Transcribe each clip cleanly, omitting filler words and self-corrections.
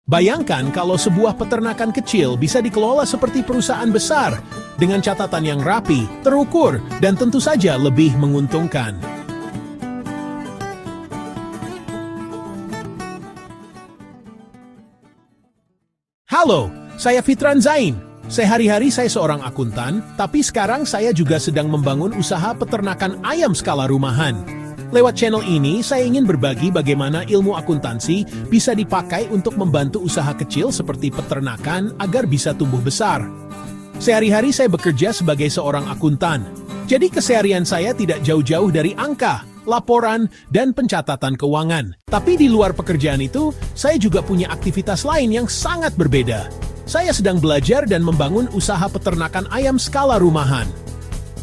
Bayangkan kalau sebuah peternakan kecil bisa dikelola seperti perusahaan besar, dengan catatan yang rapi, terukur, dan tentu saja lebih menguntungkan. Halo, saya Fitran Zain. Sehari-hari saya seorang akuntan, tapi sekarang saya juga sedang membangun usaha peternakan ayam skala rumahan. Lewat channel ini, saya ingin berbagi bagaimana ilmu akuntansi bisa dipakai untuk membantu usaha kecil seperti peternakan agar bisa tumbuh besar. Sehari-hari saya bekerja sebagai seorang akuntan, jadi keseharian saya tidak jauh-jauh dari angka, laporan, dan pencatatan keuangan. Tapi di luar pekerjaan itu, saya juga punya aktivitas lain yang sangat berbeda. Saya sedang belajar dan membangun usaha peternakan ayam skala rumahan.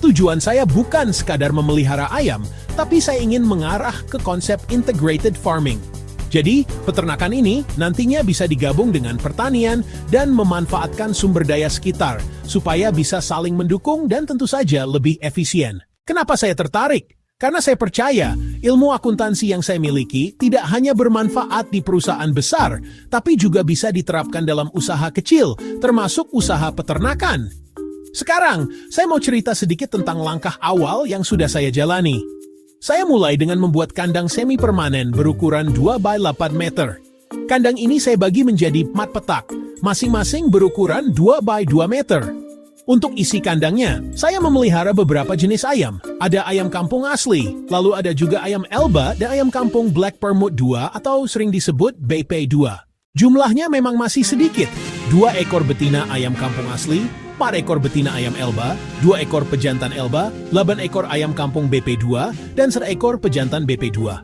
Tujuan saya bukan sekadar memelihara ayam, tapi saya ingin mengarah ke konsep integrated farming. Jadi, peternakan ini nantinya bisa digabung dengan pertanian dan memanfaatkan sumber daya sekitar, supaya bisa saling mendukung dan tentu saja lebih efisien. Kenapa saya tertarik? Karena saya percaya, ilmu akuntansi yang saya miliki tidak hanya bermanfaat di perusahaan besar, tapi juga bisa diterapkan dalam usaha kecil, termasuk usaha peternakan. Sekarang, saya mau cerita sedikit tentang langkah awal yang sudah saya jalani. Saya mulai dengan membuat kandang semi-permanen berukuran 2x8 meter. Kandang ini saya bagi menjadi 4 petak, masing-masing berukuran 2x2 meter. Untuk isi kandangnya, saya memelihara beberapa jenis ayam. Ada ayam kampung asli, lalu ada juga ayam Elba dan ayam kampung Black Permut 2 atau sering disebut BP2. Jumlahnya memang masih sedikit, 2 ekor betina ayam kampung asli, 4 ekor betina ayam Elba, 2 ekor pejantan Elba, 8 ekor ayam kampung BP2, dan 1 ekor pejantan BP2.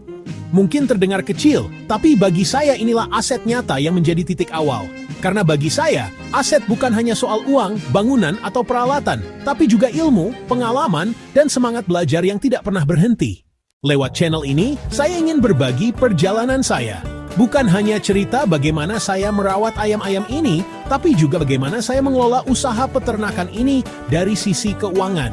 Mungkin terdengar kecil, tapi bagi saya inilah aset nyata yang menjadi titik awal. Karena bagi saya, aset bukan hanya soal uang, bangunan, atau peralatan, tapi juga ilmu, pengalaman, dan semangat belajar yang tidak pernah berhenti. Lewat channel ini, saya ingin berbagi perjalanan saya. Bukan hanya cerita bagaimana saya merawat ayam-ayam ini, tapi juga bagaimana saya mengelola usaha peternakan ini dari sisi keuangan.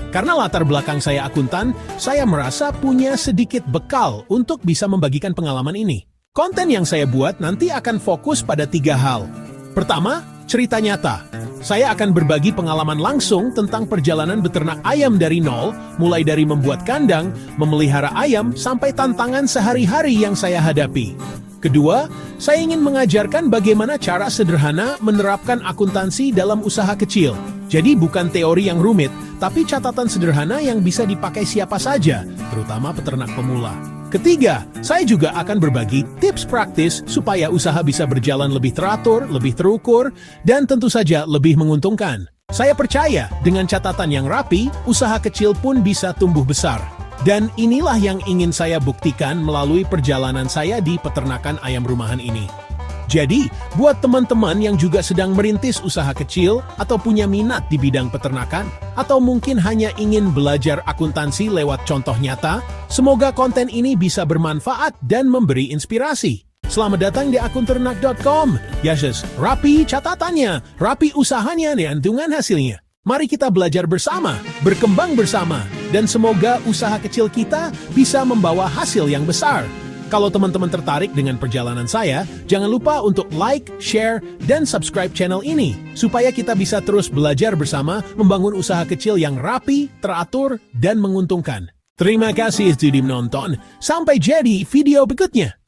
Karena latar belakang saya akuntan, saya merasa punya sedikit bekal untuk bisa membagikan pengalaman ini. Konten yang saya buat nanti akan fokus pada 3 hal. Pertama, cerita nyata. Saya akan berbagi pengalaman langsung tentang perjalanan beternak ayam dari nol, mulai dari membuat kandang, memelihara ayam, sampai tantangan sehari-hari yang saya hadapi. Kedua, saya ingin mengajarkan bagaimana cara sederhana menerapkan akuntansi dalam usaha kecil. Jadi bukan teori yang rumit, tapi catatan sederhana yang bisa dipakai siapa saja, terutama peternak pemula. Ketiga, saya juga akan berbagi tips praktis supaya usaha bisa berjalan lebih teratur, lebih terukur, dan tentu saja lebih menguntungkan. Saya percaya dengan catatan yang rapi, usaha kecil pun bisa tumbuh besar. Dan inilah yang ingin saya buktikan melalui perjalanan saya di peternakan ayam rumahan ini. Jadi, buat teman-teman yang juga sedang merintis usaha kecil atau punya minat di bidang peternakan, atau mungkin hanya ingin belajar akuntansi lewat contoh nyata, semoga konten ini bisa bermanfaat dan memberi inspirasi. Selamat datang di akunternak.com. Yes, rapi catatannya, rapi usahanya, dan dengan hasilnya. Mari kita belajar bersama, berkembang bersama, dan semoga usaha kecil kita bisa membawa hasil yang besar. Kalau teman-teman tertarik dengan perjalanan saya, jangan lupa untuk like, share, dan subscribe channel ini, supaya kita bisa terus belajar bersama membangun usaha kecil yang rapi, teratur, dan menguntungkan. Terima kasih sudah menonton, sampai jadi video berikutnya.